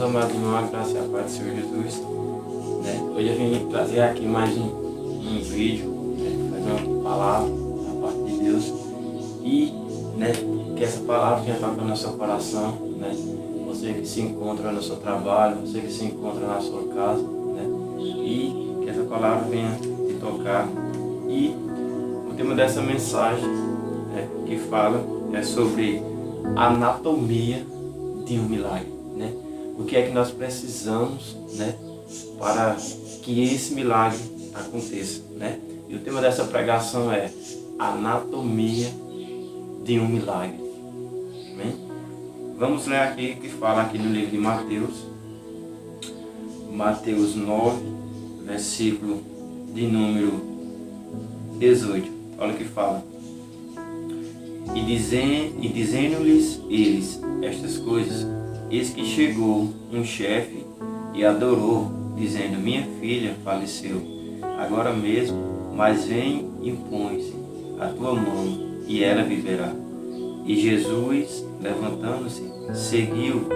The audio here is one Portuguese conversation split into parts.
amados irmãos, a graça e a paz do Senhor Jesus. Hoje eu vim trazer aqui mais um vídeo, fazer uma palavra da parte de Deus e que essa palavra venha tocar no seu coração, você que se encontra no seu trabalho, você que se encontra na sua casa, e que essa palavra venha te tocar. E o tema dessa mensagem que fala é sobre a anatomia de um milagre. O que é que nós precisamos para que esse milagre aconteça. E o tema dessa pregação é anatomia de um milagre. Amém? Vamos ler aqui o que fala aqui no livro de Mateus 9, versículo de número 18. Olha o que fala. E dizendo-lhes eles estas coisas, eis que chegou um chefe e adorou, dizendo: minha filha faleceu agora mesmo, mas vem e põe-se a tua mão e ela viverá. E Jesus, levantando-se, seguiu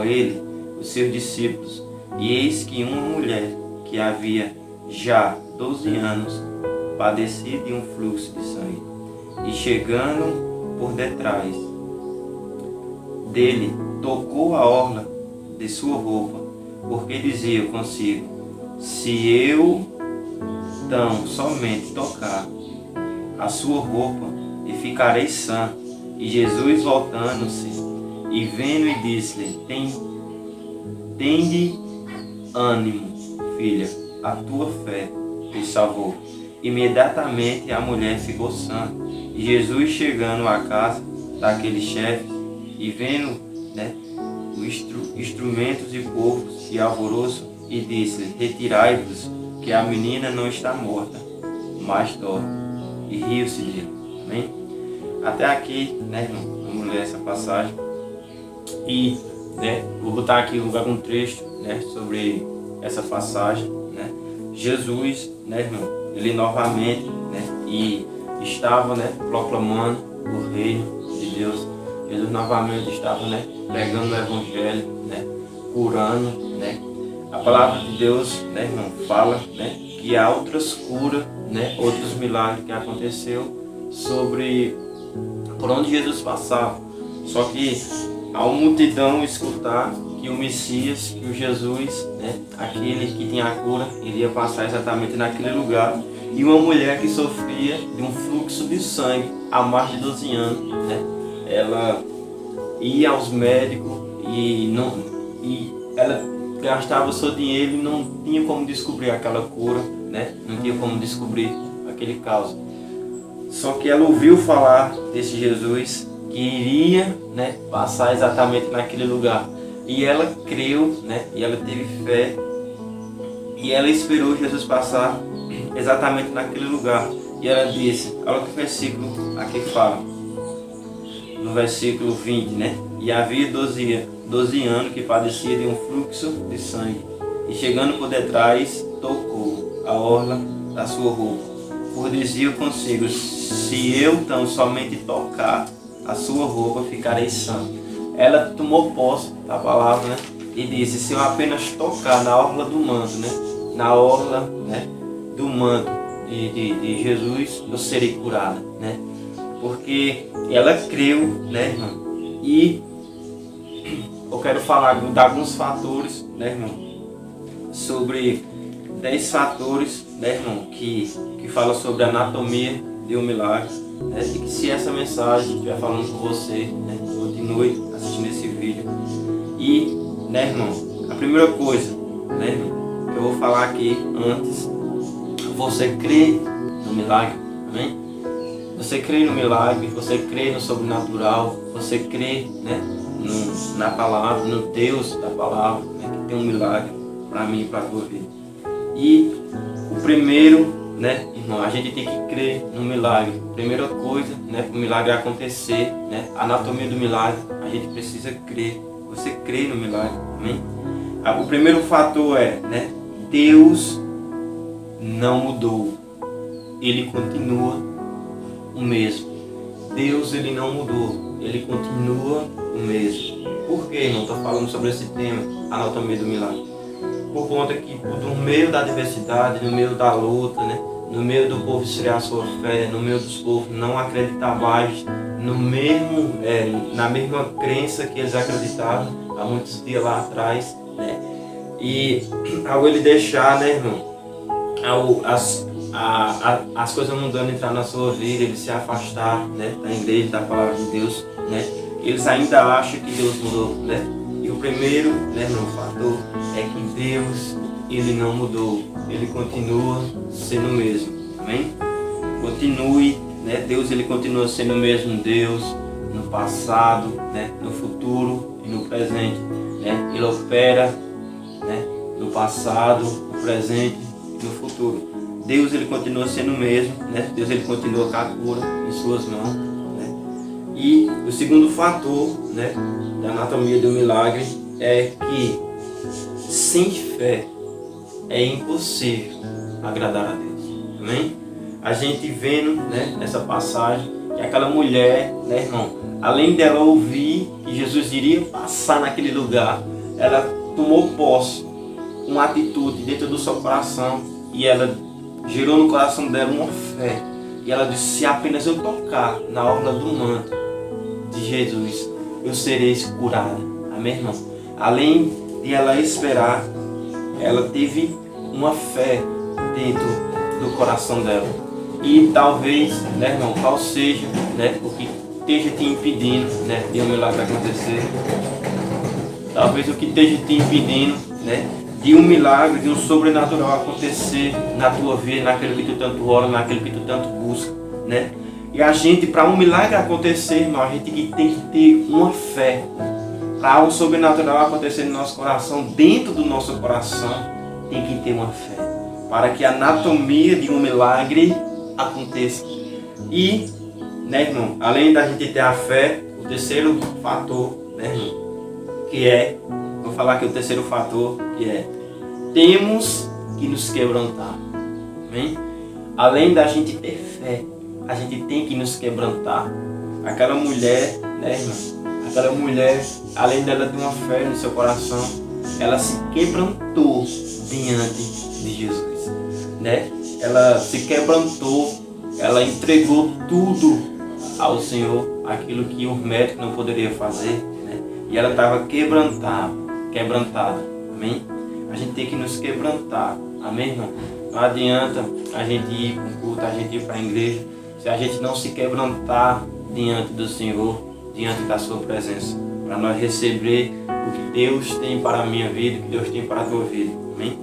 ele os seus discípulos. E eis que uma mulher que havia já 12 anos padecia de um fluxo de sangue, e chegando por detrás dele, tocou a orla de sua roupa, porque dizia consigo: se eu tão somente tocar a sua roupa, e ficarei sã. E Jesus, voltando-se e vendo, e disse-lhe: tende ânimo, filha, a tua fé te salvou. Imediatamente a mulher ficou sã. E Jesus, chegando à casa daquele chefe e vendo os instrumentos e povos e alvoroço, e disse-lhe: retirai-vos, que a menina não está morta, mas dorme. E riu-se dele. Amém? Até aqui, irmão, vamos ler essa passagem. E vou botar aqui um trecho sobre essa passagem. Jesus, irmão, ele novamente e estava proclamando o reino de Deus. Jesus novamente estava pregando o evangelho, curando. A palavra de Deus, irmão, fala que há outras curas, outros milagres que aconteceu sobre por onde Jesus passava. Só que a multidão escutar que o Messias, que o Jesus, aquele que tinha a cura, iria passar exatamente naquele lugar. E uma mulher que sofria de um fluxo de sangue há mais de 12 anos, ela ia aos médicos e ela gastava o seu dinheiro e não tinha como descobrir aquela cura, não tinha como descobrir aquele caso. Só que ela ouviu falar desse Jesus que iria passar exatamente naquele lugar. E ela creu, e ela teve fé, e ela esperou Jesus passar exatamente naquele lugar. E ela disse, olha o que o versículo aqui fala, no versículo 20, e havia 12 anos que padecia de um fluxo de sangue, e chegando por detrás, tocou a orla da sua roupa, por dizia consigo: se eu tão somente tocar a sua roupa, ficarei sã. Ela tomou posse da palavra, e disse: se eu apenas tocar na orla do manto, na orla do manto de Jesus, eu serei curada, porque ela creu, irmão. E eu quero falar de alguns fatores, irmão, sobre 10 fatores, irmão, que fala sobre a anatomia de um milagre, e que se essa mensagem estiver falando com você, continue assistindo esse vídeo. E, irmão, a primeira coisa, irmão, que eu vou falar aqui antes, você crê no milagre, amém? Você crê no milagre, você crê no sobrenatural, você crê, na palavra, no Deus da palavra, que tem um milagre para mim e para a tua vida. E o primeiro, irmão, a gente tem que crer no milagre. Primeira coisa, para o milagre acontecer, a anatomia do milagre, a gente precisa crer. Você crê no milagre, amém? O primeiro fator é, Deus não mudou, Ele continua o mesmo. Deus, Ele não mudou, Ele continua o mesmo. Por que, irmão? Estou falando sobre esse tema, anatomia do milagre. Por conta que no meio da adversidade, no meio da luta, né? No meio do povo esfriar a sua fé, no meio dos povos não acreditar mais na mesma crença que eles acreditavam há muitos dias lá atrás, né? E ao ele deixar, né, irmão, as coisas mudando entrar na sua vida, ele se afastar, né, da igreja, da palavra de Deus, né? Eles ainda acham que Deus mudou, né? E o primeiro, né, irmão, fator é que Deus, ele não mudou, ele continua sendo o mesmo, amém? Continue, né? Deus, ele continua sendo o mesmo Deus no passado, né? No futuro e no presente, né? Ele opera, né? No passado, no presente e no futuro. Deus, ele continua sendo o mesmo, né? Deus, ele continua com a cura em suas mãos, né? E o segundo fator, né, da anatomia do milagre é que sem fé é impossível agradar a Deus, amém? A gente vendo, né, nessa passagem que aquela mulher, né, irmão, além dela ouvir que Jesus iria passar naquele lugar, ela tomou posse, uma atitude dentro do seu coração, e ela gerou no coração dela uma fé, e ela disse: se apenas eu tocar na orla do manto de Jesus, eu serei curada, amém, irmão? Além de ela esperar, ela teve uma fé dentro do coração dela. E talvez, né, irmão, qual seja, né, o que esteja te impedindo, né, de um milagre acontecer. Talvez o que esteja te impedindo, né, de um milagre, de um sobrenatural acontecer na tua vida, naquilo que tu tanto ora, naquilo que tu tanto busca, né? E a gente, para um milagre acontecer, irmão, a gente tem que ter uma fé. Para um sobrenatural acontecer no nosso coração, dentro do nosso coração, tem que ter uma fé. Para que a anatomia de um milagre aconteça. E, né, irmão, além da gente ter a fé, o terceiro fator, né, irmão, que é, vou falar aqui o terceiro fator, que é: temos que nos quebrantar, amém? Além da gente ter fé, a gente tem que nos quebrantar. Aquela mulher, né, irmão, aquela mulher, além dela ter uma fé no seu coração, ela se quebrantou diante de Jesus, né? Ela se quebrantou, ela entregou tudo ao Senhor, aquilo que o médico não poderia fazer, né? E ela estava quebrantada, amém? A gente tem que nos quebrantar, amém, irmão? Não adianta a gente ir para um culto, a gente ir para a igreja, se a gente não se quebrantar diante do Senhor, diante da sua presença, para nós receber o que Deus tem para a minha vida, o que Deus tem para a tua vida, amém?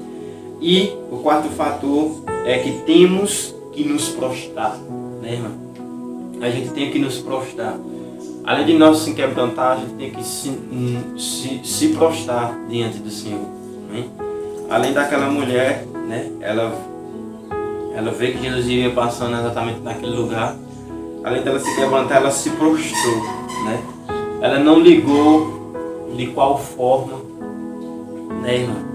E o quarto fator é que temos que nos prostrar, né, irmão? A gente tem que nos prostrar. Além de nós se quebrantar, a gente tem que se prostrar diante do Senhor, amém? Além daquela mulher, né, ela vê que Jesus ia passando exatamente naquele lugar. Além dela se quebrantar, ela se prostrou, né? Ela não ligou de qual forma, né, irmão?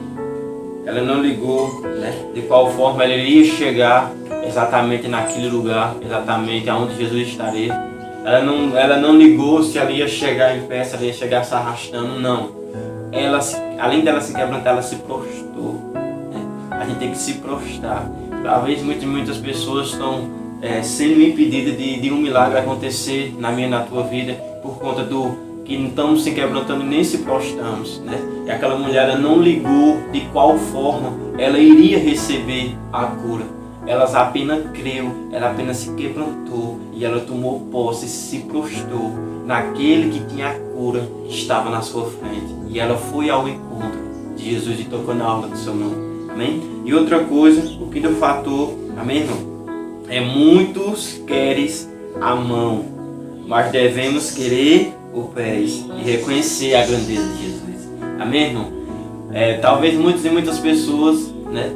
Ela não ligou, né, de qual forma ela iria chegar exatamente naquele lugar, exatamente aonde Jesus estaria. Ela não ligou se ela ia chegar em pé, se ela ia chegar se arrastando, não. Ela, além dela se quebrantar, ela se prostrou, né? A gente tem que se prostrar. Talvez muitas pessoas estão sendo impedidas de um milagre acontecer na minha e na tua vida por conta do que não estamos se quebrantando e nem se prostramos, né? E aquela mulher, ela não ligou de qual forma ela iria receber a cura. Ela apenas creu, ela apenas se quebrantou e ela tomou posse, se prostrou naquele que tinha a cura que estava na sua frente. E ela foi ao encontro de Jesus e tocou na orla do seu nome, amém? E outra coisa, o quinto fator, amém, irmão? É: muitos queres a mão, mas devemos querer os pés e reconhecer a grandeza de Jesus, amém, irmão? Talvez muitas pessoas, né,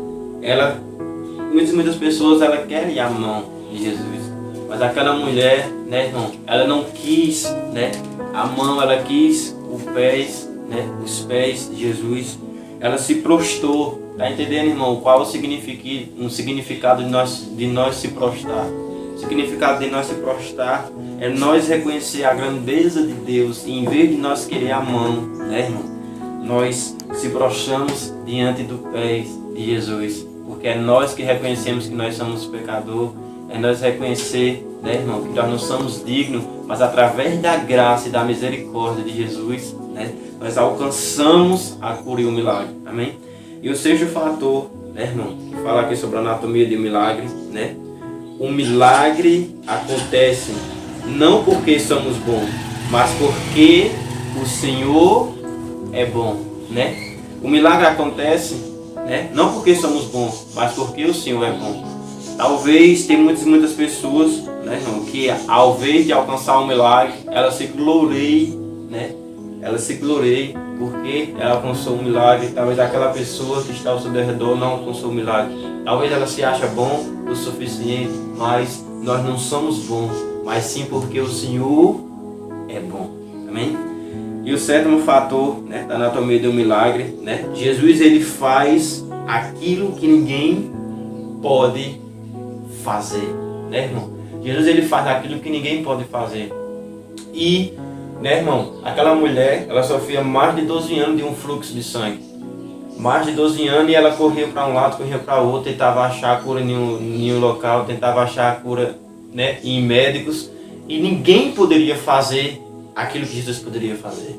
muitas pessoas ela querem a mão de Jesus, mas aquela mulher, né, irmão, ela não quis, né, a mão, ela quis os pés, né, os pés de Jesus. Ela se prostrou. Tá entendendo, irmão? Qual o significado de nós se prostrar? O significado de nós se prostrar é nós reconhecer a grandeza de Deus e em vez de nós querer a mão, né, irmão? Nós se prostramos diante dos pés de Jesus, porque é nós que reconhecemos que nós somos pecadores, é nós reconhecer, né, irmão, que nós não somos dignos, mas através da graça e da misericórdia de Jesus, né, nós alcançamos a cura e o milagre, amém? E o sexto fator, né, irmão, que fala aqui sobre a anatomia de um milagre, né? O milagre acontece não porque somos bons, mas porque o Senhor é bom, né? O milagre acontece, né, não porque somos bons, mas porque o Senhor é bom. Talvez tem muitas pessoas, né, irmão, que ao invés de alcançar um milagre, ela se glorie, né? Ela se glorie porque ela alcançou um milagre. Talvez aquela pessoa que está ao seu redor não alcançou um milagre. Talvez ela se ache bom o suficiente, mas nós não somos bons, mas sim porque o Senhor é bom. Amém? E o sétimo fator, né, da anatomia do milagre, né? Jesus, ele faz aquilo que ninguém pode fazer, né, irmão? Jesus, ele faz aquilo que ninguém pode fazer. E, né, irmão, aquela mulher, ela sofria mais de 12 anos de um fluxo de sangue. Mais de 12 anos, e ela corria para um lado, corria para o outro, tentava achar a cura em um local, tentava achar a cura, né, em médicos, e ninguém poderia fazer aquilo que Jesus poderia fazer.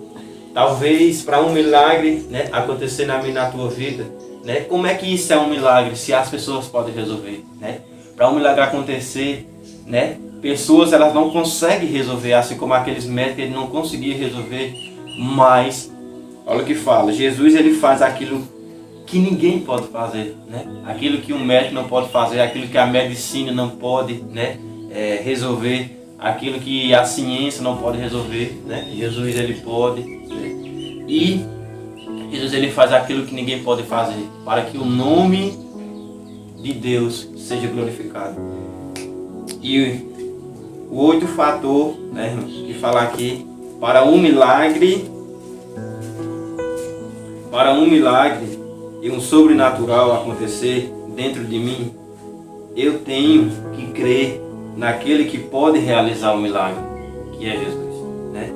Talvez para um milagre, né, acontecer na minha e na tua vida, né, como é que isso é um milagre se as pessoas podem resolver, né? Para um milagre acontecer, né, pessoas elas não conseguem resolver, assim como aqueles médicos eles não conseguiam resolver, mas olha o que fala, Jesus, ele faz aquilo que ninguém pode fazer, né? Aquilo que um médico não pode fazer, aquilo que a medicina não pode, né, resolver, aquilo que a ciência não pode resolver, né? Jesus, ele pode, né? E Jesus, ele faz aquilo que ninguém pode fazer, para que o nome de Deus seja glorificado. E o outro fator, né, irmão, que fala aqui, para um milagre e um sobrenatural acontecer dentro de mim, eu tenho que crer naquele que pode realizar o milagre, que é Jesus, né?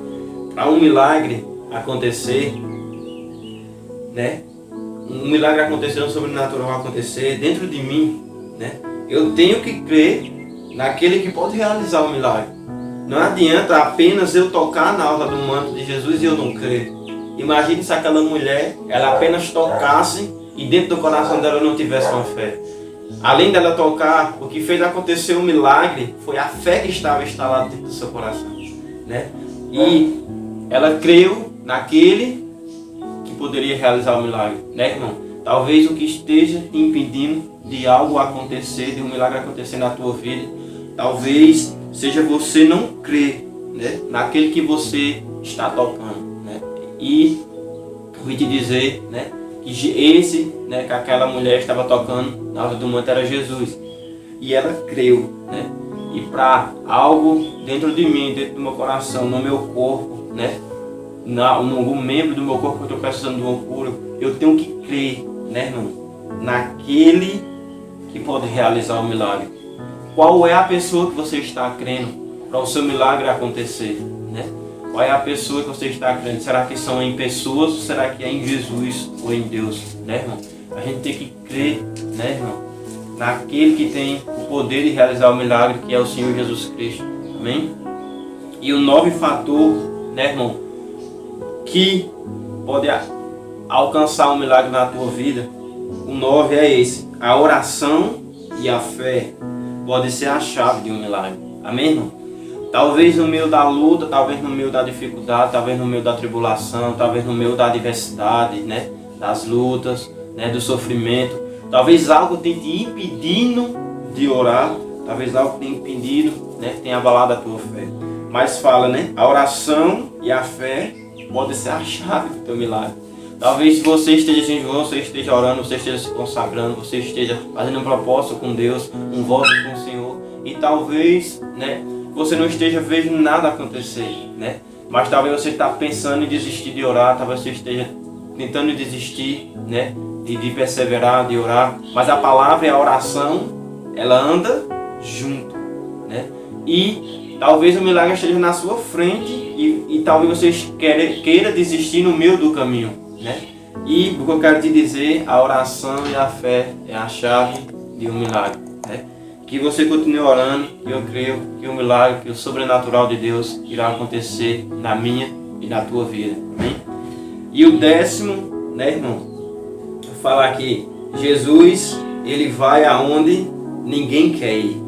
Para um milagre acontecer, né? Um milagre acontecer, um sobrenatural acontecer dentro de mim, né? Eu tenho que crer naquele que pode realizar o milagre. Não adianta apenas eu tocar na orla do manto de Jesus e eu não crer. Imagine se aquela mulher, ela apenas tocasse e dentro do coração dela não tivesse uma fé. Além dela tocar, o que fez acontecer o milagre foi a fé que estava instalada dentro do seu coração, né? E ela creu naquele que poderia realizar o milagre, né, irmão? Talvez o que esteja te impedindo de algo acontecer, de um milagre acontecer na tua vida, talvez seja você não crer, né, naquele que você está tocando, né? E eu vou te dizer, né, que esse, né, que aquela mulher estava tocando na orla do manto era Jesus. E ela creu, né? E para algo dentro de mim, dentro do meu coração, no meu corpo, né, no membro do meu corpo que eu estou precisando de uma cura, eu tenho que crer, né, irmão, naquele que pode realizar o milagre. Qual é a pessoa que você está crendo para o seu milagre acontecer, né? Qual é a pessoa que você está crendo? Será que são em pessoas ou será que é em Jesus ou em Deus, né, irmão? A gente tem que crer, né, irmão, naquele que tem o poder de realizar o milagre, que é o Senhor Jesus Cristo, amém? E o 9 fator, né, irmão, que pode alcançar um milagre na tua vida, o 9 é esse: a oração e a fé pode ser a chave de um milagre, amém, irmão? Talvez no meio da luta, talvez no meio da dificuldade, talvez no meio da tribulação, talvez no meio da adversidade, né, das lutas, né, do sofrimento, talvez algo tenha te impedindo de orar, talvez algo tenha impedido, né, tenha abalado a tua fé. Mas fala, né, a oração e a fé pode ser a chave do teu milagre. Talvez você esteja em jejum, você esteja orando, você esteja se consagrando, você esteja fazendo um propósito com Deus, um voto com o Senhor, e talvez, né, você não esteja vendo nada acontecer, né? Mas talvez você está pensando em desistir de orar, talvez você esteja tentando desistir, né, de perseverar, de orar. Mas a palavra e a oração, ela anda junto, né? E talvez o milagre esteja na sua frente e talvez você queira desistir no meio do caminho, né? E o que eu quero te dizer, a oração e a fé é a chave de um milagre, né? Que você continue orando e eu creio que o milagre, que o sobrenatural de Deus irá acontecer na minha e na tua vida, amém? E o 10º, né, irmão? Vou falar aqui, Jesus, ele vai aonde ninguém quer ir,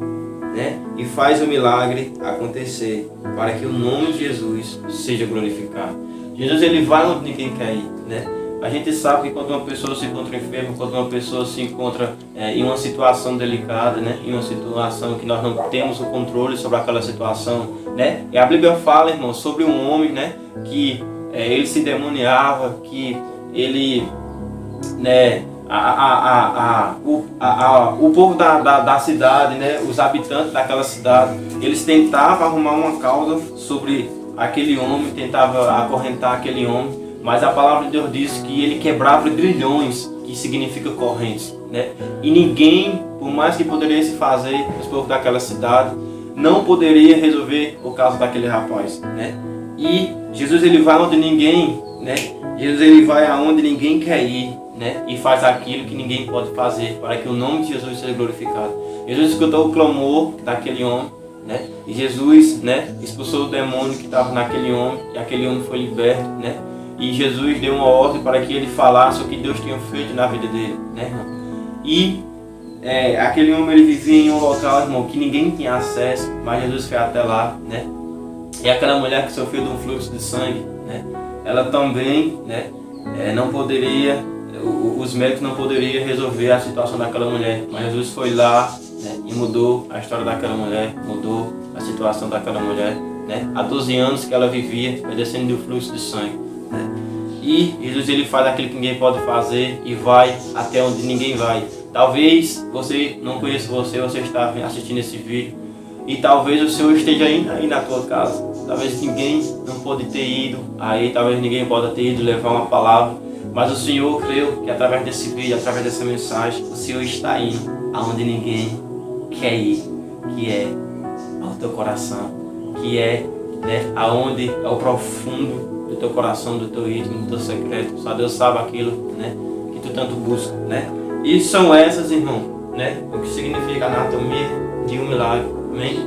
né? E faz o milagre acontecer para que o nome de Jesus seja glorificado. Jesus, ele vai onde ninguém quer ir, né? A gente sabe que quando uma pessoa se encontra enferma, quando uma pessoa se encontra em uma situação delicada, né? Em uma situação que nós não temos o controle sobre aquela situação, né? E a Bíblia fala, irmão, sobre um homem, né? Que ele se demoniava, que ele, né? O povo da cidade, né? Os habitantes daquela cidade, eles tentavam arrumar uma causa sobre aquele homem, tentavam acorrentar aquele homem. Mas a palavra de Deus diz que ele quebrava grilhões, que significa correntes, né? E ninguém, por mais que poderia se fazer, os povos daquela cidade, não poderia resolver o caso daquele rapaz, né? E Jesus, ele vai onde ninguém, né? Jesus, ele vai aonde ninguém quer ir, né? E faz aquilo que ninguém pode fazer, para que o nome de Jesus seja glorificado. Jesus escutou o clamor daquele homem, né? E Jesus, né, expulsou o demônio que estava naquele homem, e aquele homem foi liberto, né? E Jesus deu uma ordem para que ele falasse o que Deus tinha feito na vida dele, né, irmão? E aquele homem, ele vivia em um local, irmão, que ninguém tinha acesso, mas Jesus foi até lá, né? E aquela mulher que sofreu de um fluxo de sangue, né? Ela também, né, não poderia, os médicos não poderiam resolver a situação daquela mulher, mas Jesus foi lá, né, e mudou a história daquela mulher, mudou a situação daquela mulher, né? Há 12 anos que ela vivia padecendo do fluxo de sangue. E Jesus, ele faz aquilo que ninguém pode fazer e vai até onde ninguém vai. Talvez você não conheça você está assistindo esse vídeo e talvez o Senhor esteja aí na tua casa. Talvez ninguém não pode ter ido aí, talvez ninguém pode ter ido levar uma palavra, mas o Senhor, creu que através desse vídeo, através dessa mensagem, o Senhor está indo aonde ninguém quer ir, que é ao teu coração, que é, né, aonde é o profundo do teu coração, do teu íntimo, do teu secreto. Só Deus sabe aquilo, né, que tu tanto busca, né? E são essas, irmão, né, o que significa a anatomia de um milagre, amém?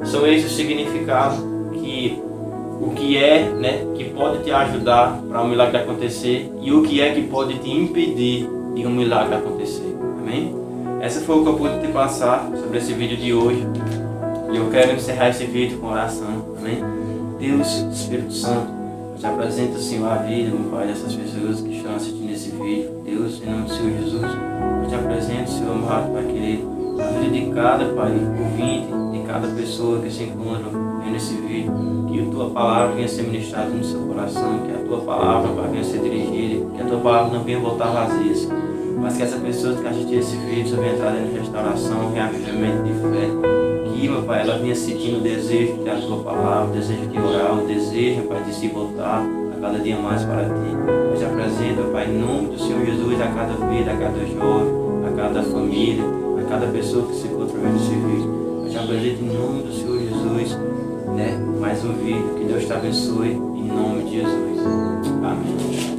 São esses os significados que o que é, né, que pode te ajudar para um milagre acontecer e o que é que pode te impedir de um milagre acontecer, amém? Essa foi o que eu pude te passar sobre esse vídeo de hoje. E eu quero encerrar esse vídeo com oração, amém? Deus, Espírito Santo, eu te apresento, Senhor, a vida, meu Pai, dessas pessoas que estão assistindo esse vídeo. Deus, em nome do Senhor Jesus, eu te apresento, Senhor amado, Pai querido, a vida de cada, Pai, ouvinte, de cada pessoa que se encontra vendo esse vídeo, que a Tua palavra venha ser ministrada no seu coração, que a Tua palavra, Pai, venha ser dirigida, que a Tua palavra não venha voltar vazia, Senhor, mas que essa pessoa que assistir esse vídeo venha entrar em restauração, reavivamento de fé. Que, meu Pai, ela vinha sentindo o desejo de ter a Tua palavra, o desejo de orar, o desejo, Pai, de se voltar a cada dia mais para Ti. Eu te apresento, Pai, em nome do Senhor Jesus, a cada vida, a cada jovem, a cada família, a cada pessoa que se encontra vendo esse vídeo. Eu te apresento em nome do Senhor Jesus, né? Mais um vídeo. Que Deus te abençoe, em nome de Jesus. Amém.